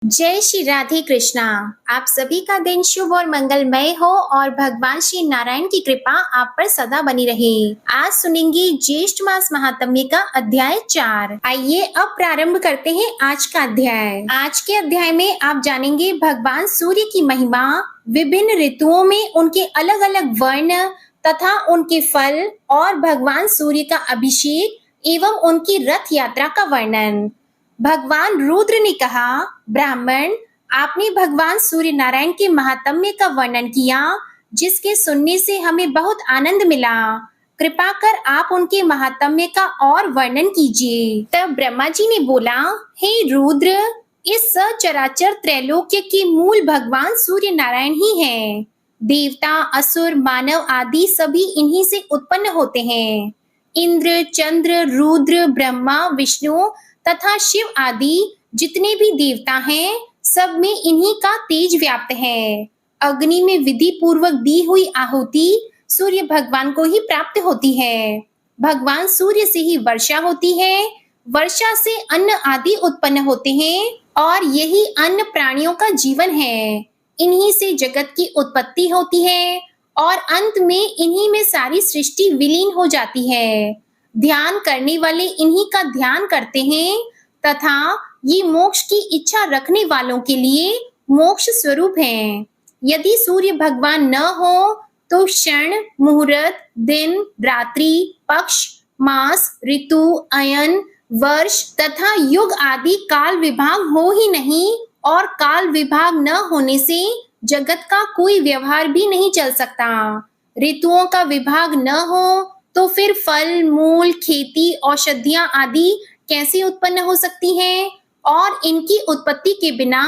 जय श्री राधे कृष्णा। आप सभी का दिन शुभ और मंगलमय हो और भगवान श्री नारायण की कृपा आप पर सदा बनी रहे। आज सुनेंगे ज्येष्ठ मास महात्म्य का अध्याय 4। आइए अब प्रारंभ करते हैं आज का अध्याय। आज के अध्याय में आप जानेंगे भगवान सूर्य की महिमा, विभिन्न ऋतुओं में उनके अलग अलग वर्ण तथा उनके फल और भगवान सूर्य का अभिषेक एवं उनकी रथ यात्रा का वर्णन। भगवान रुद्र ने कहा, ब्राह्मण, आपने भगवान सूर्य नारायण के महात्म्य का वर्णन किया, जिसके सुनने से हमें बहुत आनंद मिला। कृपा कर आप उनके महात्म्य का और वर्णन कीजिए। तब ब्रह्मा जी ने बोला, हे रुद्र, इस सचराचर त्रैलोक्य के मूल भगवान सूर्य नारायण ही हैं। देवता, असुर, मानव आदि सभी इन्हीं से उत्पन्न होते हैं। इंद्र, चंद्र, रुद्र, ब्रह्मा, विष्णु तथा शिव आदि जितने भी देवता हैं, सब में इन्हीं का तेज व्याप्त है। अग्नि में विधि पूर्वक दी हुई आहुति सूर्य भगवान को ही प्राप्त होती है। भगवान सूर्य से ही वर्षा होती है। वर्षा से अन्न आदि उत्पन्न होते हैं और यही अन्न प्राणियों का जीवन है। इन्हीं से जगत की उत्पत्ति होती है और अंत में इन्हीं में सारी सृष्टि विलीन हो जाती है। ध्यान करने वाले इन्हीं का ध्यान करते हैं तथा ये मोक्ष की इच्छा रखने वालों के लिए मोक्ष स्वरूप हैं। यदि सूर्य भगवान न हो तो क्षण, मुहूर्त, दिन, रात्रि, पक्ष, मास, ऋतु, अयन, वर्ष तथा युग आदि काल विभाग हो ही नहीं और काल विभाग न होने से जगत का कोई व्यवहार भी नहीं चल सकता। ऋतुओं का विभाग न हो तो फिर फल, मूल, खेती, औषधियां आदि कैसे उत्पन्न हो सकती हैं और इनकी उत्पत्ति के बिना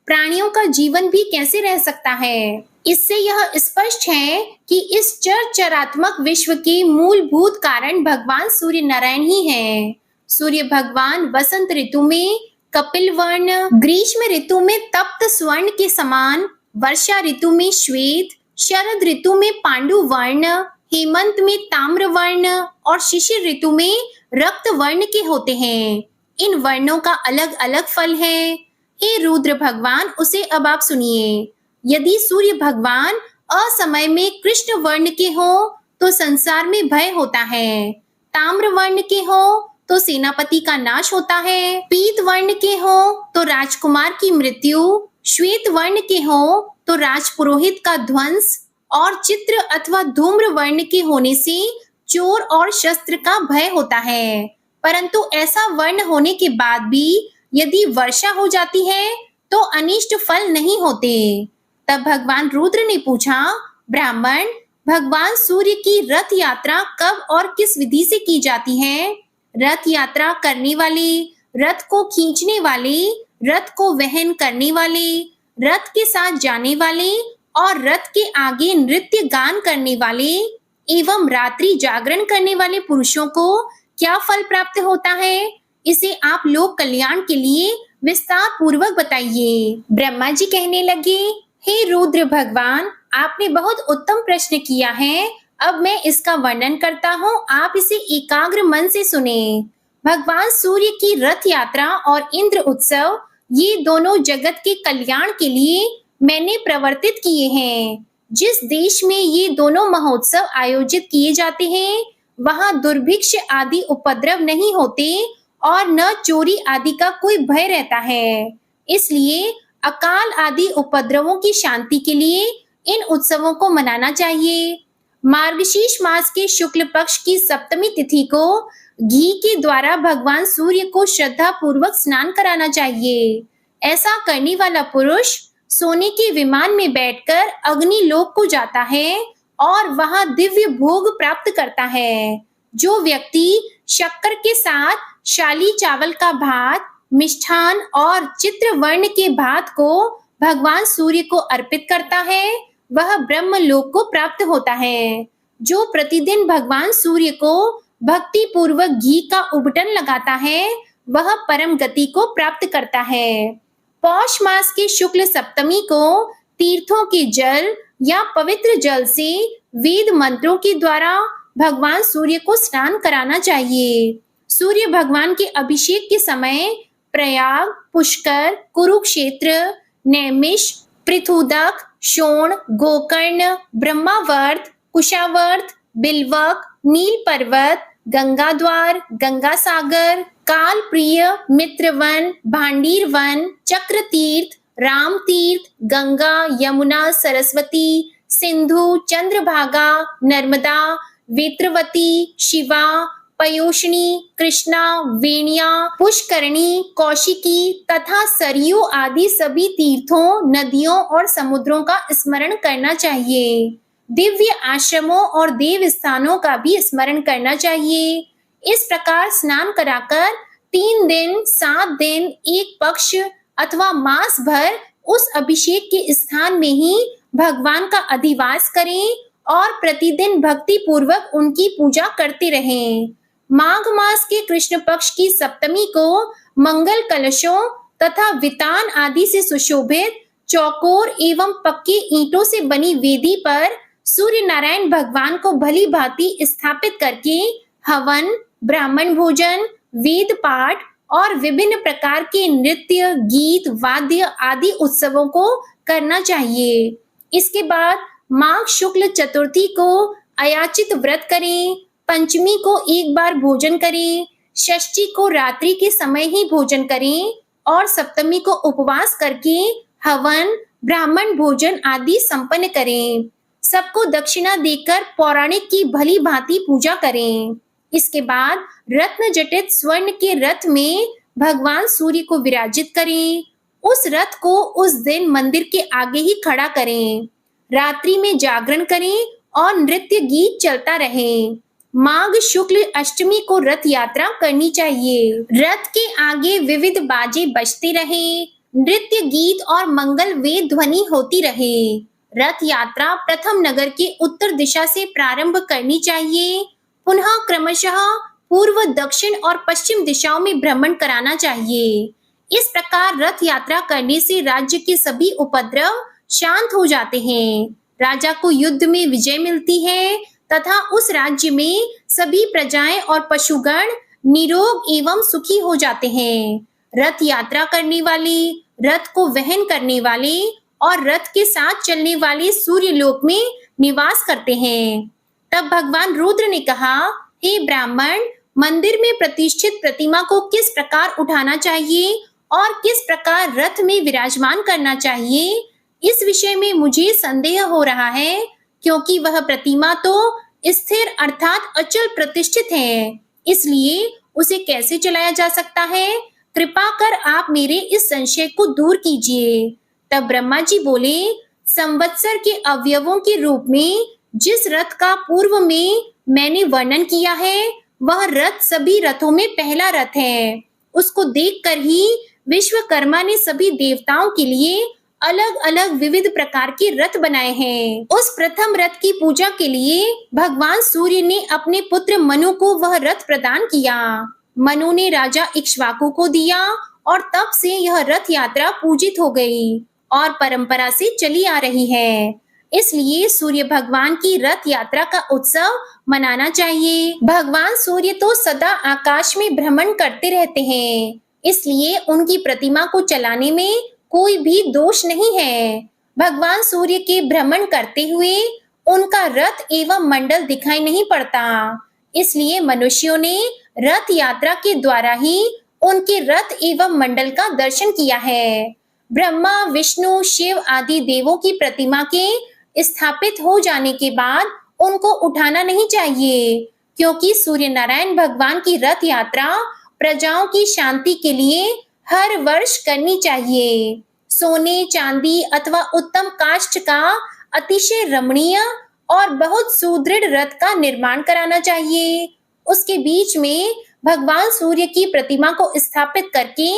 प्राणियों का जीवन भी कैसे रह सकता है। इससे यह स्पष्ट है कि इस चरात्मक विश्व के मूलभूत कारण भगवान सूर्य नारायण ही हैं। सूर्य भगवान वसंत ऋतु में कपिल वर्ण, ग्रीष्म ऋतु में तप्त स्वर्ण के समान, वर्षा ऋतु में श्वेत, शरद ऋतु में पांडु वर्ण, हेमंत में ताम्र वर्ण और शिशिर ऋतु में रक्त वर्ण के होते हैं। इन वर्णों का अलग अलग फल है। हे रुद्र भगवान, उसे अब आप सुनिए। यदि सूर्य भगवान असमय में कृष्ण वर्ण के हो तो संसार में भय होता है। ताम्र वर्ण के हो तो सेनापति का नाश होता है। पीत वर्ण के हो तो राजकुमार की मृत्यु, श्वेत वर्ण के हो तो राजपुरोहित का ध्वंस और चित्र अथवा धूम्र वर्ण के होने से चोर और शस्त्र का भय होता है। परंतु ऐसा वर्ण होने के बाद भी यदि वर्षा हो जाती है तो अनिष्ट फल नहीं होते। तब भगवान रुद्र ने पूछा, ब्राह्मण, भगवान सूर्य की रथ यात्रा कब और किस विधि से की जाती है? रथ यात्रा करने वाले, रथ को खींचने वाले, रथ को वहन करने वाले, रथ के साथ जाने वाले और रथ के आगे नृत्य गान करने वाले एवं रात्रि जागरण करने वाले पुरुषों को क्या फल प्राप्त होता है, इसे आप लोक कल्याण के लिए विस्तार पूर्वक बताइए। ब्रह्मा जी कहने लगे, हे रुद्र भगवान, आपने बहुत उत्तम प्रश्न किया है। अब मैं इसका वर्णन करता हूँ, आप इसे एकाग्र मन से सुने। भगवान सूर्य की रथ यात्रा और इंद्र उत्सव, ये दोनों जगत के कल्याण के लिए मैंने प्रवर्तित किए हैं। जिस देश में ये दोनों महोत्सव आयोजित किए जाते हैं, वहां दुर्भिक्ष आदि उपद्रव नहीं होते और न चोरी आदि का कोई भय रहता है। इसलिए अकाल आदि उपद्रवों की शांति के लिए इन उत्सवों को मनाना चाहिए। मार्गशीर्ष मास के शुक्ल पक्ष की सप्तमी तिथि को घी के द्वारा भगवान सूर्य को श्रद्धा पूर्वक स्नान कराना चाहिए। ऐसा करने वाला पुरुष सोने के विमान में बैठकर अग्नि लोक को जाता है और वहां दिव्य भोग प्राप्त करता है। जो व्यक्ति शक्कर के साथ शाली चावल का भात, मिष्ठान और चित्र वर्ण के भात को भगवान सूर्य को अर्पित करता है, वह ब्रह्म लोक को प्राप्त होता है। जो प्रतिदिन भगवान सूर्य को भक्ति पूर्वक घी का उबटन लगाता है, वह परम गति को प्राप्त करता है। पौष मास के शुक्ल सप्तमी को तीर्थों के जल या पवित्र जल से वेद मंत्रों के द्वारा भगवान सूर्य को स्नान कराना चाहिए। सूर्य भगवान के अभिषेक के समय प्रयाग, पुष्कर, कुरुक्षेत्र, नैमिष, पृथुदक, शोण, गोकर्ण, ब्रह्मावर्त, कुशावर्त, बिल्वक, नील पर्वत, गंगा द्वार, गंगा सागर, काल प्रिय, मित्रवन, भांडीर वन, चक्र तीर्थ, राम तीर्थ, गंगा, यमुना, सरस्वती, सिंधु, चंद्रभागा, नर्मदा, वेत्रवती, शिवा, पयोष्णी, कृष्णा, वेणिया, पुष्करणी, कौशिकी तथा सरयू आदि सभी तीर्थों, नदियों और समुद्रों का स्मरण करना चाहिए। दिव्य आश्रमों और देव स्थानों का भी स्मरण करना चाहिए। इस प्रकार स्नान कराकर 3 दिन, 7 दिन, एक पक्ष अथवा मास भर उस अभिषेक के स्थान में ही भगवान का अधिवास करें और प्रतिदिन भक्ति पूर्वक उनकी पूजा करते रहें। माघ मास के कृष्ण पक्ष की सप्तमी को मंगल कलशों तथा वितान आदि से सुशोभित चौकोर एवं पक्के ईंटों से बनी वेदी पर सूर्य नारायण भगवान को भली भांति स्थापित करके हवन, ब्राह्मण भोजन, वेद पाठ और विभिन्न प्रकार के नृत्य, गीत, वाद्य आदि उत्सवों को करना चाहिए। इसके बाद माघ शुक्ल चतुर्थी को अयाचित व्रत करें, पंचमी को एक बार भोजन करें, षष्ठी को रात्रि के समय ही भोजन करें और सप्तमी को उपवास करके हवन, ब्राह्मण भोजन आदि संपन्न करें। सबको दक्षिणा देकर पौराणिक की भली भांति पूजा करें। इसके बाद रत्न जटित स्वर्ण के रथ में भगवान सूर्य को विराजित करें। उस रथ को उस दिन मंदिर के आगे ही खड़ा करें। रात्रि में जागरण करें और नृत्य गीत चलता रहे। माघ शुक्ल अष्टमी को रथ यात्रा करनी चाहिए। रथ के आगे विविध बाजे बजते रहे, नृत्य गीत और मंगल वेद ध्वनि होती रहे। रथ यात्रा प्रथम नगर के उत्तर दिशा से प्रारंभ करनी चाहिए। पुनः क्रमशः पूर्व, दक्षिण और पश्चिम दिशाओं में भ्रमण कराना चाहिए। इस प्रकार रथ यात्रा करने से राज्य के सभी उपद्रव शांत हो जाते हैं। राजा को युद्ध में विजय मिलती है तथा उस राज्य में सभी प्रजाएं और पशुगण निरोग एवं सुखी हो जाते हैं। रथ यात्रा करने वाले, रथ को वहन करने वाले और रथ के साथ चलने वाले सूर्य लोक में निवास करते हैं। तब भगवान रुद्र ने कहा, हे ब्राह्मण, मंदिर में प्रतिष्ठित प्रतिमा को किस प्रकार उठाना चाहिए और किस प्रकार रथ में विराजमान करना चाहिए, इस विषय में मुझे संदेह हो रहा है, क्योंकि वह प्रतिमा तो स्थिर अर्थात अचल प्रतिष्ठित है, इसलिए उसे कैसे चलाया जा सकता है? कृपा कर आप मेरे इस संशय को दूर कीजिए। तब ब्रह्मा जी बोले, संवत्सर के अवयवों के रूप में जिस रथ का पूर्व में मैंने वर्णन किया है, वह रथ सभी रथों में पहला रथ है। उसको देखकर ही विश्वकर्मा ने सभी देवताओं के लिए अलग अलग विविध प्रकार के रथ बनाए हैं। उस प्रथम रथ की पूजा के लिए भगवान सूर्य ने अपने पुत्र मनु को वह रथ प्रदान किया। मनु ने राजा इक्ष्वाकु को दिया और तब से यह रथ यात्रा पूजित हो गई और परंपरा से चली आ रही है। इसलिए सूर्य भगवान की रथ यात्रा का उत्सव मनाना चाहिए। भगवान सूर्य तो सदा आकाश में भ्रमण करते रहते हैं, इसलिए उनकी प्रतिमा को चलाने में कोई भी दोष नहीं है। भगवान सूर्य के भ्रमण करते हुए उनका रथ एवं मंडल दिखाई नहीं पड़ता, इसलिए मनुष्यों ने रथ यात्रा के द्वारा ही उनके रथ एवं मंडल का दर्शन किया है। ब्रह्मा, विष्णु, शिव आदि देवों की प्रतिमा के स्थापित हो जाने के बाद उनको उठाना नहीं चाहिए, क्योंकि सूर्य नारायण भगवान की रथ यात्रा प्रजाओं की शांति के लिए हर वर्ष करनी चाहिए। सोने, चांदी अथवा उत्तम काष्ठ का अतिशय रमणीय और बहुत सुदृढ़ रथ का निर्माण कराना चाहिए। उसके बीच में भगवान सूर्य की प्रतिमा को स्थापित करके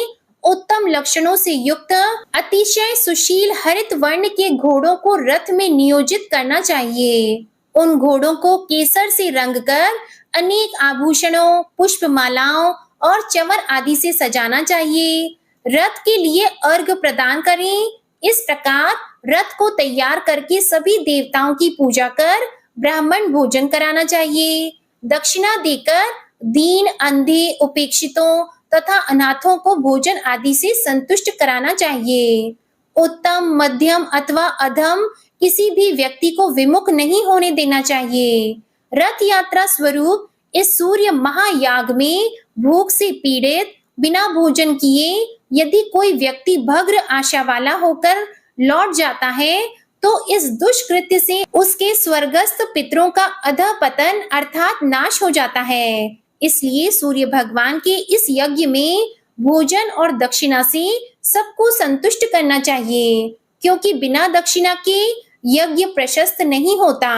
उत्तम लक्षणों से युक्त अतिशय सुशील हरित वर्ण के घोड़ों को रथ में नियोजित करना चाहिए। उन घोड़ों को केसर से रंगकर अनेक आभूषणों, पुष्पमालाओं और चंवर आदि से सजाना चाहिए। रथ के लिए अर्घ प्रदान करें। इस प्रकार रथ को तैयार करके सभी देवताओं की पूजा कर ब्राह्मण भोजन कराना चाहिए। दक्षिणा देकर दीन, अंधे, उपेक्षितों तथा अनाथों को भोजन आदि से संतुष्ट कराना चाहिए। उत्तम, मध्यम अथवा अधम किसी भी व्यक्ति को विमुख नहीं होने देना चाहिए। रथ यात्रा स्वरूप इस सूर्य महायाग में भूख से पीड़ित, बिना भोजन किए यदि कोई व्यक्ति भग्र आशा वाला होकर लौट जाता है तो इस दुष्कृत्य से उसके स्वर्गस्थ पितरों का अधःपतन अर्थात नाश हो जाता है। इसलिए सूर्य भगवान के इस यज्ञ में भोजन और दक्षिणा से सबको संतुष्ट करना चाहिए, क्योंकि बिना दक्षिणा के यज्ञ प्रशस्त नहीं होता।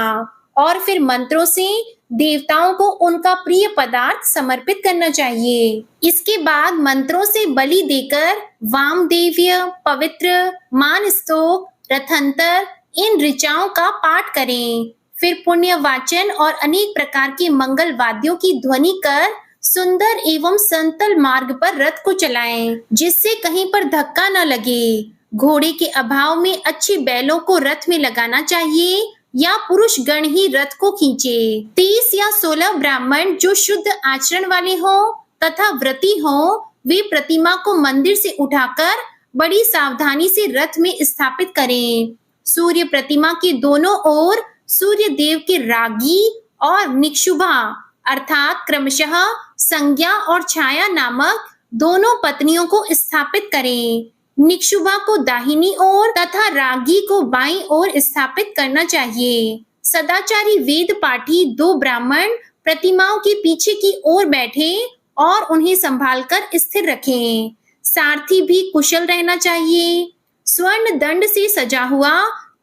और फिर मंत्रों से देवताओं को उनका प्रिय पदार्थ समर्पित करना चाहिए। इसके बाद मंत्रों से बलि देकर वामदेव्य, पवित्र, मानस्तोक, रथंतर इन ऋचाओं का पाठ करें। फिर पुण्य वाचन और अनेक प्रकार के मंगल वाद्यों की ध्वनि कर सुंदर एवं संतल मार्ग पर रथ को चलाएं, जिससे कहीं पर धक्का न लगे। घोड़े के अभाव में अच्छे बैलों को रथ में लगाना चाहिए या पुरुष गण ही रथ को खींचे। 30 या 16 ब्राह्मण जो शुद्ध आचरण वाले हों तथा व्रती हों, वे प्रतिमा को मंदिर से उठाकर बड़ी सावधानी से रथ में स्थापित करें। सूर्य प्रतिमा के दोनों ओर सूर्य देव के रागी और निक्षुभा अर्थात क्रमशः संज्ञा और छाया नामक दोनों पत्नियों को स्थापित करें। निक्षुभा को दाहिनी ओर तथा रागी को बाईं ओर स्थापित करना चाहिए। सदाचारी वेद पाठी 2 ब्राह्मण प्रतिमाओं के पीछे की ओर बैठे और उन्हें संभालकर स्थिर रखें। सारथी भी कुशल रहना चाहिए। स्वर्ण दंड से सजा हुआ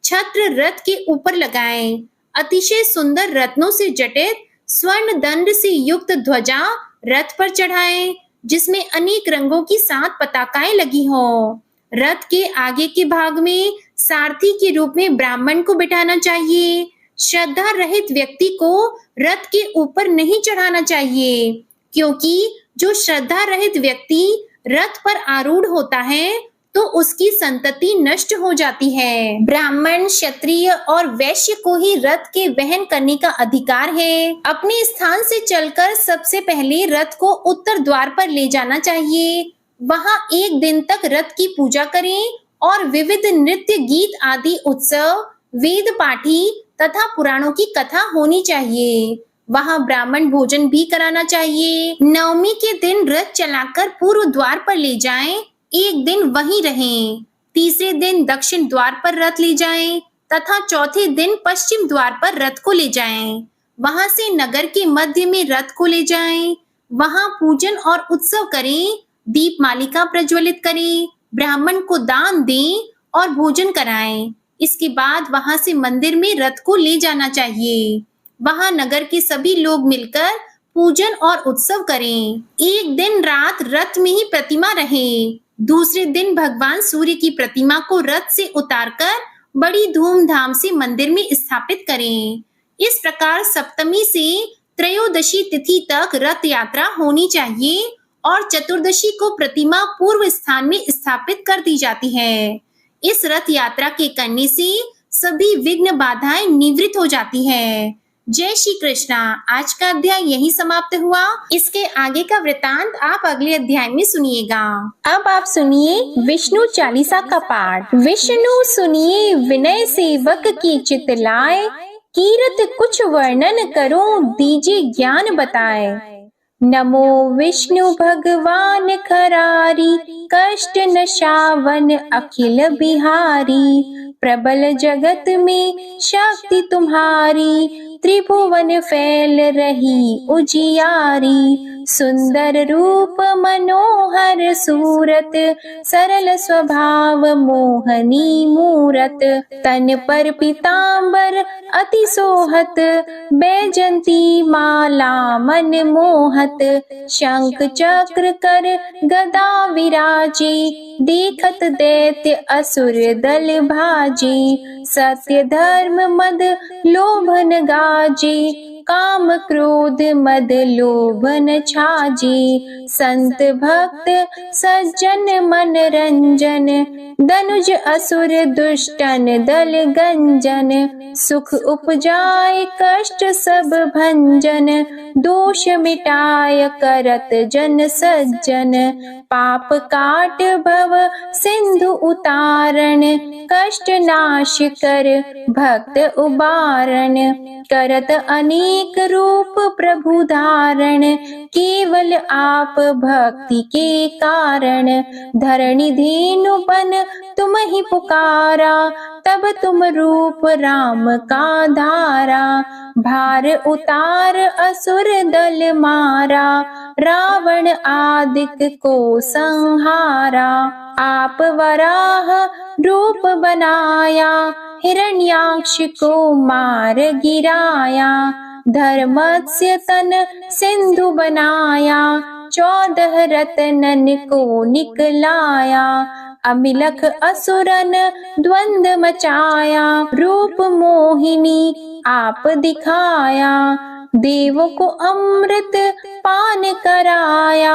छत्र रथ के ऊपर लगाएं। अतिशय सुंदर रत्नों से जटित स्वर्ण दंड से युक्त ध्वजा रथ पर चढ़ाएं, जिसमें अनेक रंगों की 7 पताकाएं लगी हों। रथ के आगे के भाग में सारथी के रूप में ब्राह्मण को बिठाना चाहिए। श्रद्धा रहित व्यक्ति को रथ के ऊपर नहीं चढ़ाना चाहिए, क्योंकि जो श्रद्धा रहित व्यक्ति रथ पर आरूढ़ होता है तो उसकी संतति नष्ट हो जाती है। ब्राह्मण, क्षत्रिय और वैश्य को ही रथ के वहन करने का अधिकार है। अपने स्थान से चलकर सबसे पहले रथ को उत्तर द्वार पर ले जाना चाहिए। वहां 1 दिन तक रथ की पूजा करें और विविध नृत्य, गीत आदि उत्सव, वेद पाठी तथा पुराणों की कथा होनी चाहिए। वहां ब्राह्मण भोजन भी कराना चाहिए। नवमी के दिन रथ चलाकर पूर्व द्वार पर ले जाएं, 1 दिन वहीं रहें। तीसरे दिन दक्षिण द्वार पर रथ ले जाएं तथा चौथे दिन पश्चिम द्वार पर रथ को ले जाएं। वहां से नगर के मध्य में रथ को ले जाएं। वहां पूजन और उत्सव करें, दीप मालिका प्रज्वलित करें, ब्राह्मण को दान दें और भोजन कराएं। इसके बाद वहां से मंदिर में रथ को ले जाना चाहिए। वहां नगर के सभी लोग मिलकर पूजन और उत्सव करें। 1 दिन रात रथ में ही प्रतिमा रहे। दूसरे दिन भगवान सूर्य की प्रतिमा को रथ से उतारकर बड़ी धूमधाम से मंदिर में स्थापित करें। इस प्रकार सप्तमी से त्रयोदशी तिथि तक रथ यात्रा होनी चाहिए और चतुर्दशी को प्रतिमा पूर्व स्थान में स्थापित कर दी जाती है। इस रथ यात्रा के करने से सभी विघ्न बाधाएं निवृत्त हो जाती है। जय श्री कृष्णा। आज का अध्याय यही समाप्त हुआ। इसके आगे का वृतांत आप अगले अध्याय में सुनिएगा। अब आप सुनिए विष्णु चालीसा का पाठ। विष्णु सुनिए विनय सेवक की चित लाए, कीरत कुछ वर्णन करो दीजिए ज्ञान बताए। नमो विष्णु भगवान खरारी, कष्ट नशावन अखिल बिहारी। प्रबल जगत में शक्ति तुम्हारी, त्रिभुवन फैल रही उजियारी। सुंदर रूप मनोहर सूरत, सरल स्वभाव मोहनी मूरत। तन पर पीतांबर अति सोहत, बैजंती माला मन मोहत। शंख चक्र कर गदा विराजे, देखत दैत्य असुर दल भाजे। सत्य धर्म मद लोभन गाजे, काम क्रोध मद लोभ न छाजी। संत भक्त सज्जन मन रंजन, दनुज असुर दुष्टन दल गंजन। सुख उपजाय कष्ट सब भंजन, दोष मिटाय करत जन सज्जन। पाप काट भव सिंधु उतारण, कष्ट नाश कर भक्त उबारण। करत अनेक रूप प्रभु धारण, केवल आप भक्ति के कारण। धरणी धेनु बन तुम ही पुकारा, तब तुम रूप राम का धारा। भार उतार असुर दल मारा, रावण आदिक को संहारा। आप वराह रूप बनाया, हिरण्याक्ष को मार गिराया। धर्मस्य तन सिंधु बनाया, 14 रत्नन को निकलाया। अमिलख असुरन द्वंद मचाया, रूप मोहिनी आप दिखाया। देवों को अमृत पान कराया,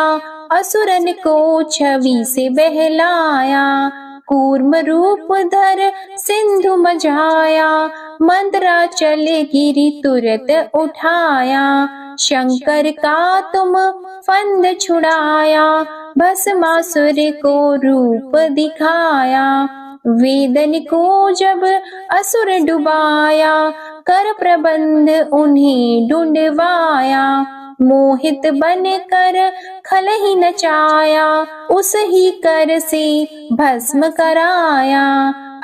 असुरन को छवि से बहलाया। कूर्म रूप धर सिंधु मझाया, मंदराचल गिरि तुरत उठाया। शंकर का तुम फंद छुड़ाया, भस्मासुर को रूप दिखाया। वेदन को जब असुर डुबाया, कर प्रबंध उन्हें ढूंढवाया। मोहित बन कर खल ही नचाया, उस ही कर से भस्म कराया।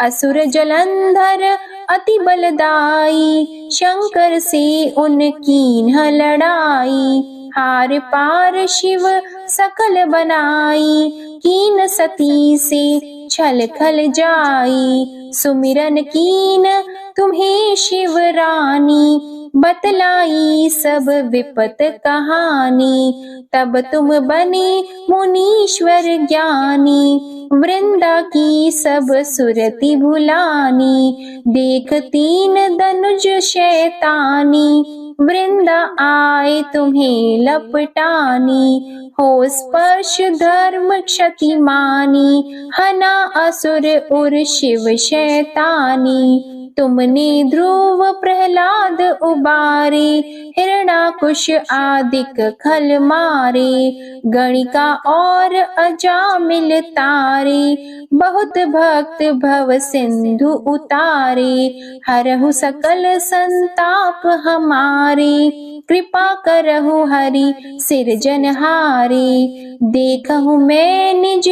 असुर जलंधर अति बलदाई, शंकर से उनकी न लड़ाई। हार पार शिव सकल बनाई, कीन सती से छल खल जाई। सुमिरन कीन तुम्हें शिव रानी, बतलाई सब विपत कहानी। तब तुम बने मुनीश्वर ज्ञानी, वृंदा की सब सुरति भुलानी। देख 3 धनुज शैतानी, वृंदा आए तुम्हें लपटानी। हो स्पर्श धर्म क्षति मानी, हना असुर उर शिव शैतानी। तुमने ध्रुव प्रहलाद उबारे, हिरणाकुश आदिक खल मारे। गणिका और अजामिल तारे, बहुत भक्त भव सिंधु उतारे। हरहु सकल संताप हमारे, कृपा करहु हरि सिरजनहारे। देखहु मैं निज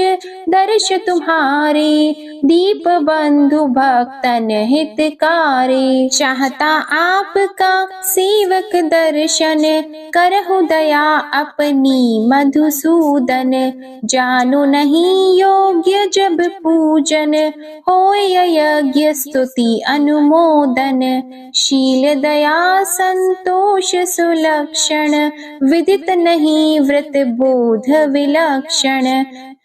दर्श तुम्हारे, दीप बंधु भक्तन हितकारी। चाहता आपका सेवक दर्शन, करहु दया अपनी मधुसूदन। जानो नहीं योग्य जब पूजन, होय यज्ञ स्तुति अनुमोदन। शील दया संतोष सुलक्षण, विदित नहीं व्रत बोध विलक्षण।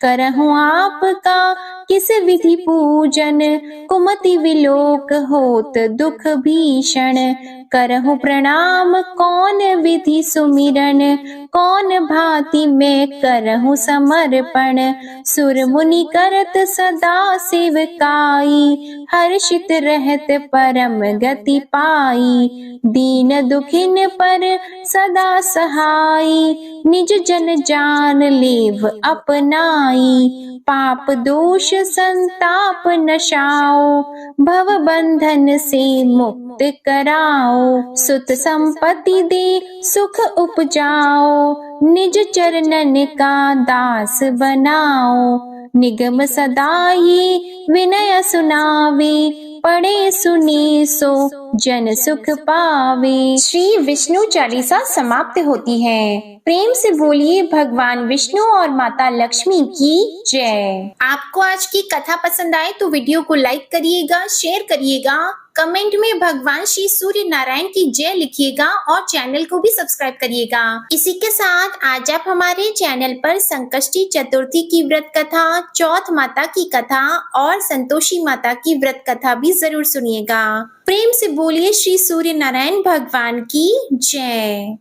करहु आपका किस विधि पूजन, कुमति विलोक होत दुख भीषण। करहु प्रणाम कौन विधि सुमिरन, कौन भांति मैं करहु समर्पण। सुर मुनि करत सदा सेवकाई, हर्षित रहत परम गति पाई। दीन दुखिन पर सदा सहाई, निज जन जान लेव अपनाई। पाप दोष संताप नशाओ, भव बंधन से मुक्त कराओ। सुत संपत्ति दे सुख उपजाओ, निज चरणन का दास बनाओ। निगम सदा ये विनय सुनावे, पढ़े सुने सो जन सुख पावे। श्री विष्णु चालीसा समाप्त होती है। प्रेम से बोलिए भगवान विष्णु और माता लक्ष्मी की जय। आपको आज की कथा पसंद आए तो वीडियो को लाइक करिएगा, शेयर करिएगा, कमेंट में भगवान श्री सूर्य नारायण की जय लिखिएगा और चैनल को भी सब्सक्राइब करिएगा। इसी के साथ आज आप हमारे चैनल पर संकष्टी चतुर्थी की व्रत कथा, चौथ माता की कथा और संतोषी माता की व्रत कथा भी जरूर सुनिएगा। प्रेम से बोलिए श्री सूर्य नारायण भगवान की जय।